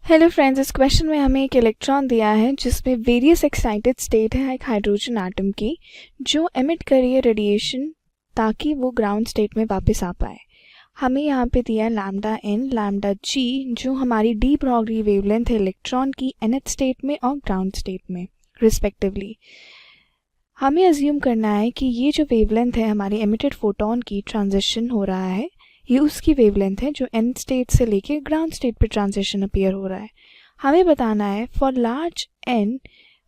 Hello friends, इस question में हमें एक इलेक्ट्रॉन दिया है जिसमें वेरियस एक्साइटेड स्टेट है एक हाइड्रोजन एटम की, जो एमिट कर रही है रेडिएशन ताकि वो ग्राउंड स्टेट में वापस आ पाए। हमें यहाँ पे दिया है लैम्डा एन, लैम्डा जी, जो हमारी डी ब्रॉगली वेवलेंथ है इलेक्ट्रॉन की nth स्टेट में और ग्राउंड स्टेट में रिस्पेक्टिवली। हमें अज्यूम करना है कि ये जो वेवलेंथ है हमारी एमिटेड फोटोन की ट्रांजिशन हो रहा है, ये उसकी वेवलेंथ है जो एन स्टेट से लेके ग्राउंड स्टेट पे ट्रांजिशन अपीयर हो रहा है। हमें बताना है फॉर लार्ज एन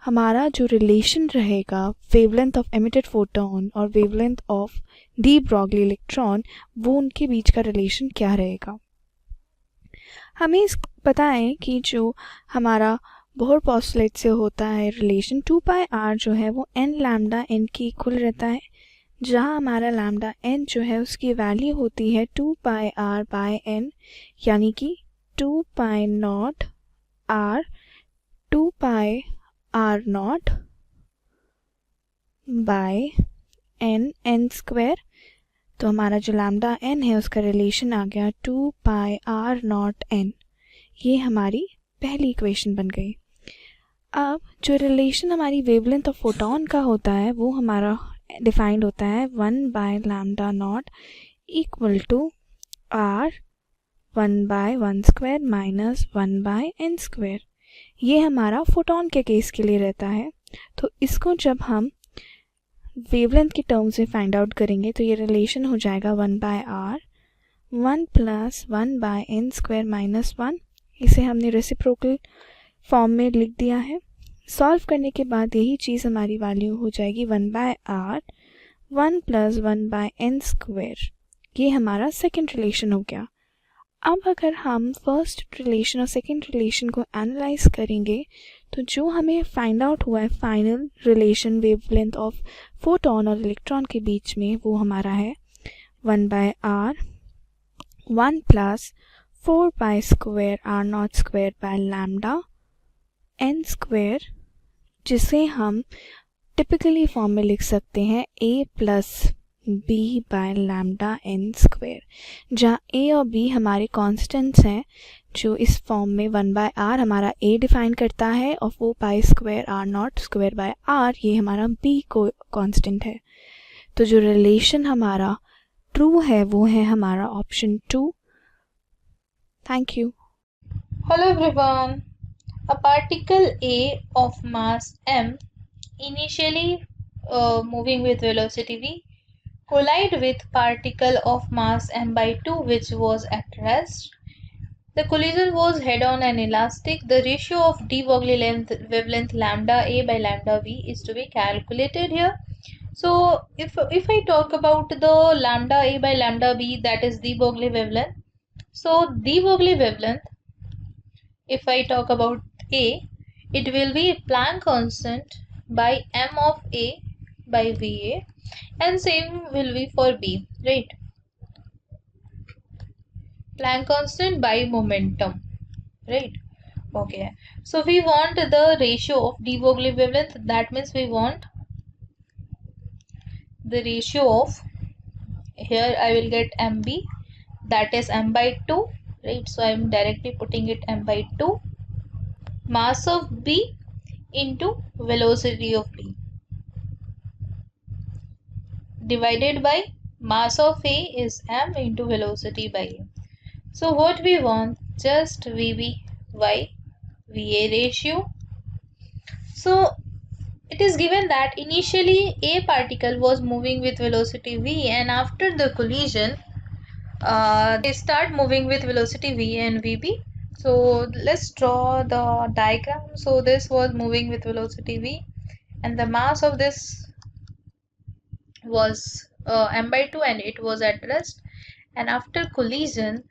हमारा जो रिलेशन रहेगा वेवलेंथ ऑफ एमिटेड फोटोन और wavelength of de Broglie electron, वो उनके बीच का रिलेशन क्या रहेगा। हमें पता है कि जो हमारा बोहर पोस्टुलेट से होता है रिलेशन 2πr जो है वो n लैम्डा n की इक्वल रहता है, जहाँ हमारा लैम्डा n जो है उसकी वैल्यू होती है 2πr/n, यानी कि 2π0 r 2πr0 bye n square. तो हमारा जो लैम्डा n है उसका रिलेशन आ गया 2πr0n। ये हमारी पहली इक्वेशन बन गई। अब जो रिलेशन हमारी वेवलेंथ ऑफ फोटोन का होता है वो हमारा डिफाइंड होता है 1/λ0 equal to r 1/1 square minus 1/n square. ये हमारा फोटोन के केस के लिए रहता है। तो इसको जब हम वेवलेंथ के टर्म्स में फाइंड आउट करेंगे तो ये रिलेशन हो जाएगा 1/r 1 + 1/n स्क्वायर माइनस 1। इसे हमने रेसिप्रोकल फॉर्म में लिख दिया है। सॉल्व करने के बाद यही चीज़ हमारी वैल्यू हो जाएगी 1/r 1 + 1/n स्क्वायर। ये हमारा सेकेंड रिलेशन हो गया। अब अगर हम फर्स्ट रिलेशन और सेकेंड रिलेशन को एनालाइज करेंगे तो जो हमें फाइंड आउट हुआ है final relation wavelength of photon और इलेक्ट्रॉन के बीच में, वो हमारा है 1/r 1 + 4π square r0 square by lambda n square, जिसे हम टिपिकली फॉर्म में लिख सकते हैं a + b bye lambda n square, जहाँ a और b हमारे कॉन्स्टेंट्स हैं जो इस फॉर्म में 1/r हमारा a डिफाइन करता है और 4π square r0 square bye r ये हमारा b को कांस्टेंट है। तो जो रिलेशन हमारा ट्रू है वो है हमारा option 2। Thank you. Hello everyone. A particle A of mass m, initially moving with velocity v, collide with particle of mass m/2 which was at rest. The collision was head-on and elastic. The ratio of de Broglie wavelength lambda a by lambda v is to be calculated here. So if I talk about the lambda a by lambda b, that is de Broglie wavelength. So de Broglie wavelength, if I talk about A, it will be Planck constant by m of A by VA, and same will be for B, right? Planck constant by momentum, right? Okay, so we want the ratio of de Broglie wavelength. That means we want the ratio of, here I will get mb, that is m/2, right? So I am directly putting it m/2 mass of B into velocity of B divided by mass of A is m into velocity by A. So what we want, just VB by VA ratio. So it is given that initially a particle was moving with velocity v, and after the collision they start moving with velocity v and vb. So let's draw the diagram. So this was moving with velocity v and the mass of this was m/2 and it was at rest, and after collision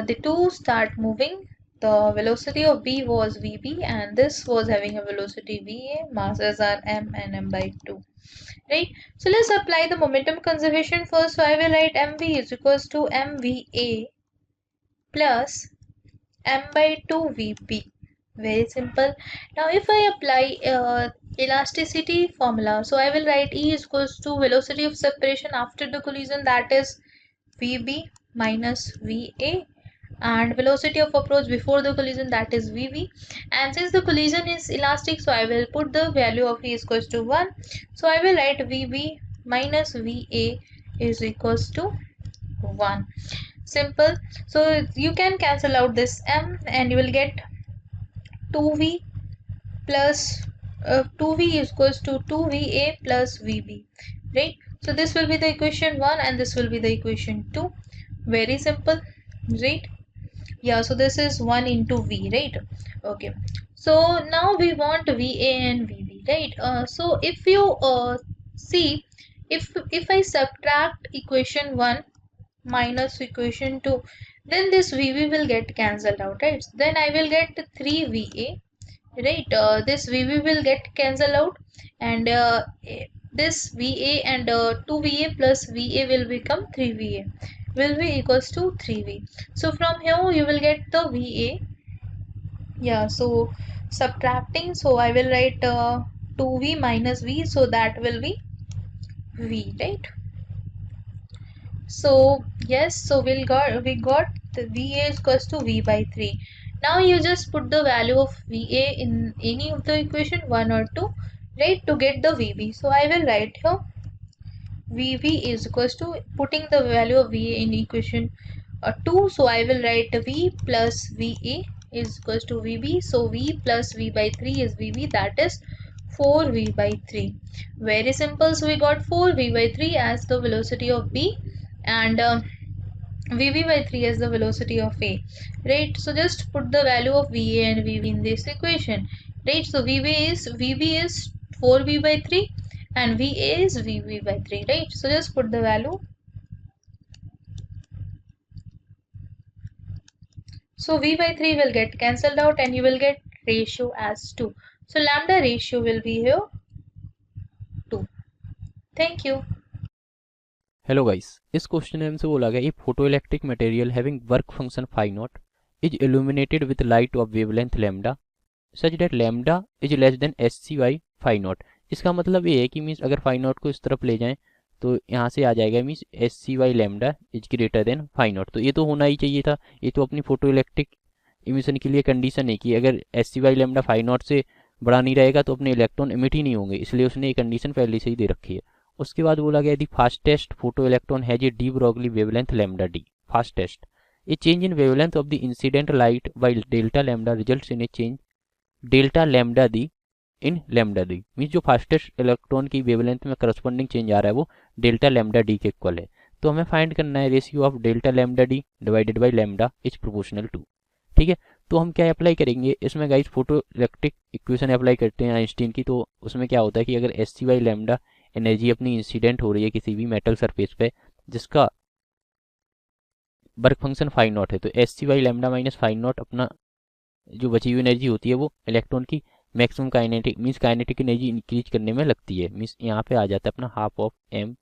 the two start moving. The velocity of b was vb and this was having a velocity va, masses are m and m/2, right? So let's apply the momentum conservation first. So I will write mv is equals to mva plus m/2 vp. Very simple. Now if I apply elasticity formula, so I will write E is equals to velocity of separation after the collision, that is vb minus va and velocity of approach before the collision, that is Vv. And since the collision is elastic, so I will put the value of V is equals to 1. So I will write Vb minus Va is equals to 1. Simple. So you can cancel out this m and you will get 2V plus 2V is equals to 2Va plus Vb, right? So this will be the equation 1 and this will be the equation 2. Very simple, right? Yeah, so this is 1 into V, right? Okay, so now we want Va and Vb, right? So if you see, if I subtract equation 1 minus equation 2, then this Vb will get cancelled out, right? Then I will get 3Va, right? This Vb will get cancelled out, and this Va and 2Va plus Va will become 3Va, will be equals to 3V. So from here you will get the Va. Yeah, so subtracting, so I will write 2V minus V, so that will be V, right? So yes, so we got the Va is equals to V by 3. Now you just put the value of Va in any of the equation 1 or 2, right, to get the Vb. So I will write here Vb is equals to, putting the value of Va in equation 2, so I will write V plus Va is equals to Vb. So V plus V by 3 is Vb, that is 4V by 3. Very simple. So we got 4V by 3 as the velocity of B, and Vb by 3 as the velocity of A, right? So just put the value of Va and Vb in this equation, right? So Vb is 4V by 3 and Va is Vb by 3, right? So just put the value. So V by 3 will get cancelled out and you will get ratio as 2. So lambda ratio will be here 2. Thank you. Hello guys, इस question में हमसे बोला गया, a photo electric material having work function phi not is illuminated with light of wavelength lambda such that lambda is less than S C Y phi not. इसका मतलब ये है कि मीन्स अगर फाई नॉट को इस तरफ ले जाएं तो यहाँ से आ जाएगा means S C Y lambda is greater than phi naught. तो ये तो होना ही चाहिए था, ये तो अपनी फोटो इलेक्ट्रिक इमिशन के लिए कंडीशन है कि अगर S C Y lambda phi naught से बड़ा नहीं रहेगा तो अपने इलेक्ट्रॉन इमिट ही नहीं होंगे, इसलिए उसने ये कंडीशन पहले से ही दे रखी है। उसके बाद बोला गया दी fastest photo electron has A de Broglie wavelength lambda D. Fastest, A change in wavelength of the incident light while delta lambda results in A change delta lambda the in lambda D. Means जो fastest electron की wavelength में corresponding change आ रहा है वो delta lambda D के equal है। तो हमें फाइंड करना है ratio of delta lambda D divided by lambda is proportional to. ठीक है, तो हम क्या अप्लाई करेंगे इसमें guys, photo electric equation apply करते हैं आइंस्टीन की। तो उसमें क्या होता है कि अगर S C Y lambda energy अपनी इंसिडेंट हो रही है किसी भी मेटल सरफेस पे जिसका वर्क फंक्शन फाई नॉट है, तो S C Y lambda minus phi naught अपना जो बची हुई एनर्जी होती है वो इलेक्ट्रॉन की maximum kinetic means kinetic energy increase करने में लगती है। मीन्स यहाँ पे आ जाता है अपना half of M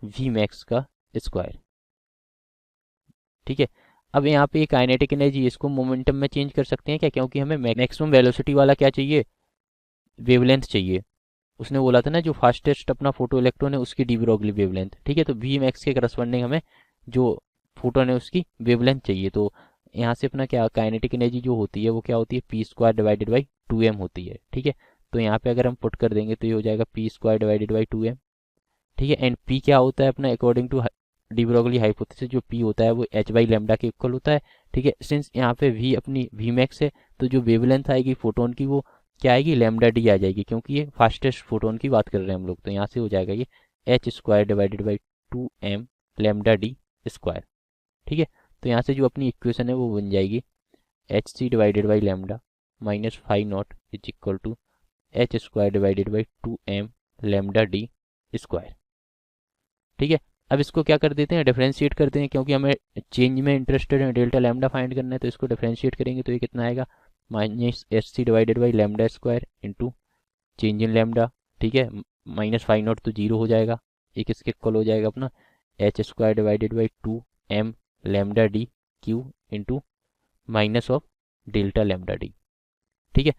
V max का स्क्वायर। ठीक है, अब यहाँ पे काइनेटिक एनर्जी इसको मोमेंटम में चेंज कर सकते हैं क्या, क्योंकि हमें मैक्सिमम वेलोसिटी वाला क्या चाहिए, वेवलेंथ चाहिए। उसने बोला था ना जो फास्टेस्ट अपना फोटो इलेक्ट्रॉन है उसकी डी ब्रॉगली वेवलेंथ। ठीक है, तो वी मैक्स के करस्पॉन्डिंग हमें जो फोटोन है उसकी वेवलेंथ चाहिए। तो यहाँ से अपना क्या काइनेटिक एनर्जी जो होती है वो क्या होती है, P square divided by 2m होती है। ठीक है, तो यहाँ पे अगर हम पुट कर देंगे तो ये हो जाएगा P square divided by 2m। ठीक है, एंड पी क्या होता है अपना according to de Broglie hypothesis जो पी होता है वो एच बाई लैम्डा के इक्वल होता है। ठीक है, सिंस यहाँ पे वी अपनी वी मैक्स है तो जो वेवलेंथ आएगी फोटोन की वो क्या आएगी, लैम्डा डी आ जाएगी, क्योंकि ये फास्टेस्ट फोटोन की बात कर रहे हैं हम लोग। तो यहाँ से हो जाएगा ये H square divided by 2m lambda D square. ठीक है, तो यहाँ से जो अपनी इक्वेशन है वो बन जाएगी H C divided by lambda minus phi not is equal to H square divided by 2m lambda D square. ठीक है, अब इसको क्या कर देते हैं, डिफरेंशिएट करते हैं, क्योंकि हमें चेंज में इंटरेस्टेड है, डेल्टा लैम्डा फाइंड करना है। तो इसको डिफरेंशिएट करेंगे तो ये कितना आएगा, minus H C divided by lambda square into change in lambda. ठीक है, माइनस फाई नॉट तो जीरो हो जाएगा, एक इसके इक्वल हो जाएगा अपना H square divided by 2m lambda D Q into minus of delta lambda D. ठीक है,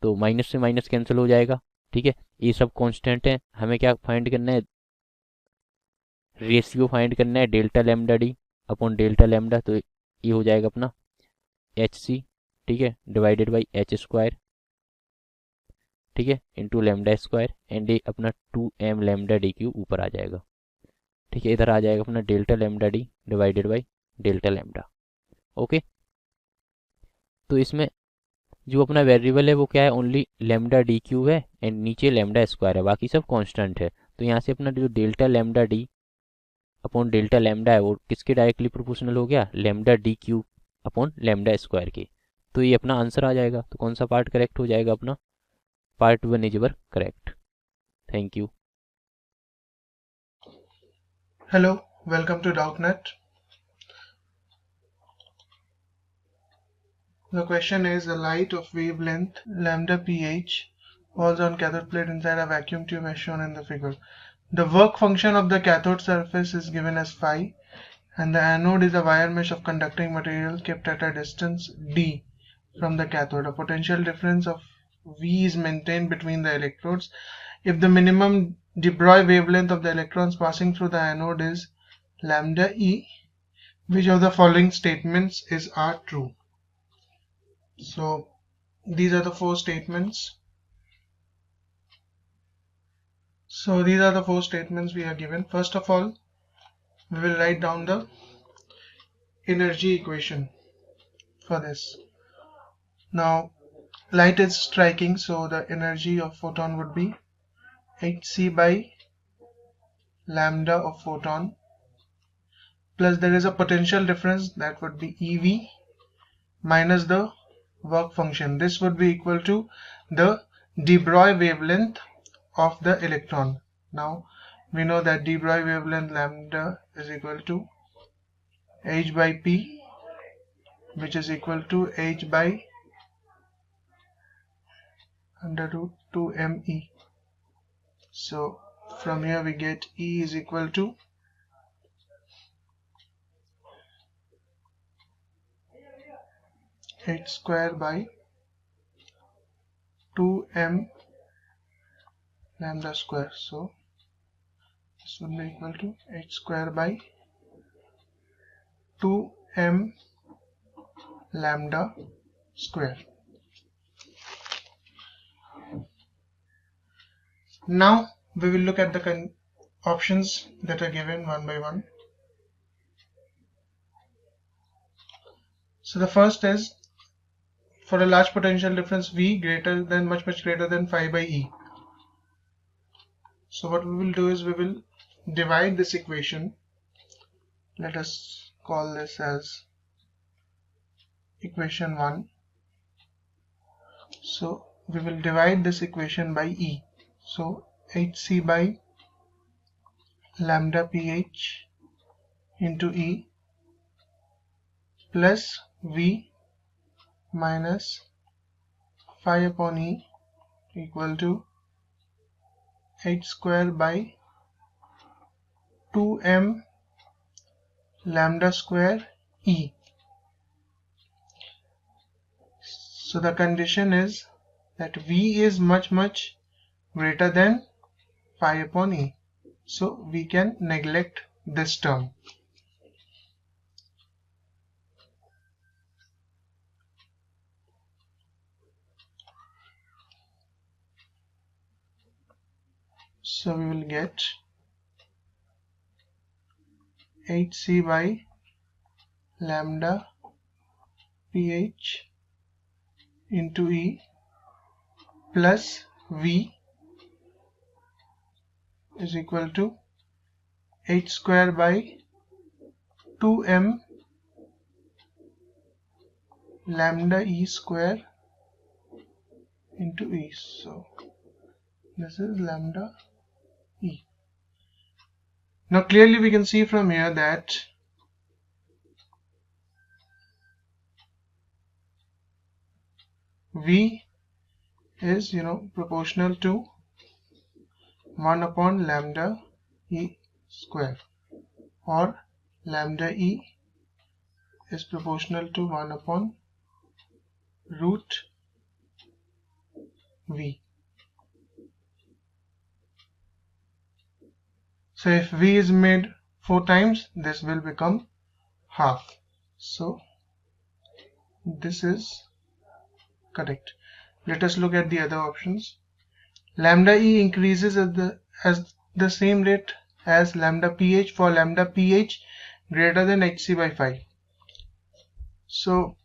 तो माइनस से माइनस कैंसिल हो जाएगा। ठीक है, ये सब कांस्टेंट है, हमें क्या फाइंड करना है, रेशियो फाइंड करना है delta lambda D upon delta lambda. तो ये हो जाएगा अपना HC, ठीक है, डिवाइडेड बाई H², ठीक है, इंटू लैम्डा स्क्वायर, एंड ये अपना 2m लैम्डा डी क्यू ऊपर आ जाएगा, ठीक है। इधर आ जाएगा अपना delta lambda D divided by delta lambda. Okay, तो इसमें जो अपना वेरिएबल है वो क्या है, ओनली लैम्डा डी क्यू है एंड नीचे लैम्डा स्क्वायर है, बाकी सब कांस्टेंट है। तो यहाँ से अपना जो delta lambda D upon delta lambda है वो किसके डायरेक्टली प्रोपोर्शनल हो गया, lambda D Q upon lambda square के। तो ये अपना आंसर आ जाएगा। तो कौन सा पार्ट करेक्ट हो जाएगा अपना, part 1 is were correct. Thank you. Hello, welcome to Doubtnut. The question is, a light of wavelength lambda pH falls on cathode plate inside a vacuum tube as shown in the figure. The work function of the cathode surface is given as phi, and the anode is a wire mesh of conducting material kept at a distance d from the cathode. A potential difference of V is maintained between the electrodes. If the minimum de Broglie wavelength of the electrons passing through the anode is lambda E, which of the following statements are true? So these are the four statements. We are given. First of all, we will write down the energy equation for this. Now light is striking, so the energy of photon would be hc by lambda of photon, plus there is a potential difference, that would be EV, minus the work function. This would be equal to the de Broglie wavelength of the electron. Now we know that de Broglie wavelength lambda is equal to h by p, which is equal to h by under root 2me. So from here we get E is equal to h square by 2m lambda square. So this would be equal to h square by 2m lambda square. Now we will look at the options that are given one by one. So the first is, for a large potential difference V greater than much greater than phi by E. So what we will do is we will divide this equation. Let us call this as equation 1. So we will divide this equation by E. So hc by lambda pH into E plus V minus phi upon E equal to h square by 2m lambda square E. So the condition is that V is much greater than phi upon E. So we can neglect this term. So we will get hc by lambda pH into E plus V is equal to h square by 2m lambda E square into E. So this is lambda E. Now clearly we can see from here that V is proportional to 1 upon lambda E square, or lambda E is proportional to 1 upon root V. So if V is made 4 times, this will become half. So This is correct. Let us look at the other options. Lambda E increases at the same rate as lambda pH for lambda pH greater than Hc by 5. So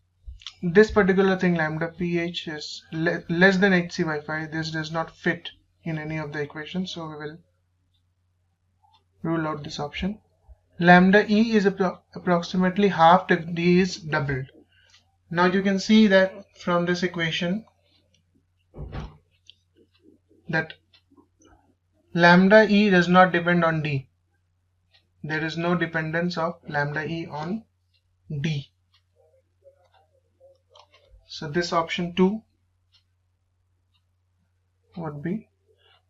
this particular thing, lambda pH is less than Hc by 5, this does not fit in any of the equations, so we will rule out this option. Lambda E is approximately half if D is doubled. Now you can see that from this equation that lambda E does not depend on D. There is no dependence of lambda E on D. So this option 2 would be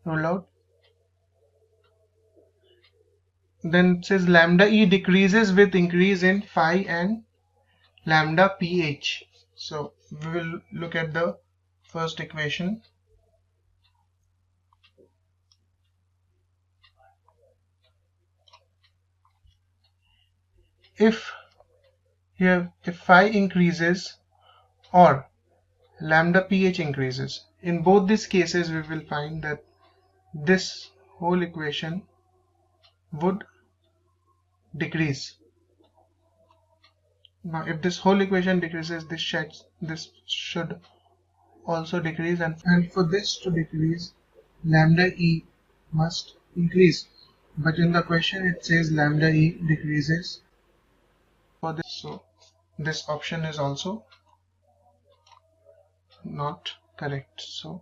ruled out. Then it says lambda E decreases with increase in phi and lambda pH. So we will look at the first equation. If phi increases or lambda pH increases, in both these cases we will find that this whole equation would decrease. Now if this whole equation decreases, this should also decrease, and for this to decrease, lambda E must increase. But in the question it says lambda E decreases for this, so this option is also not correct. So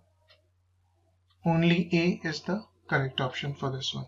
only A is the correct option for this one.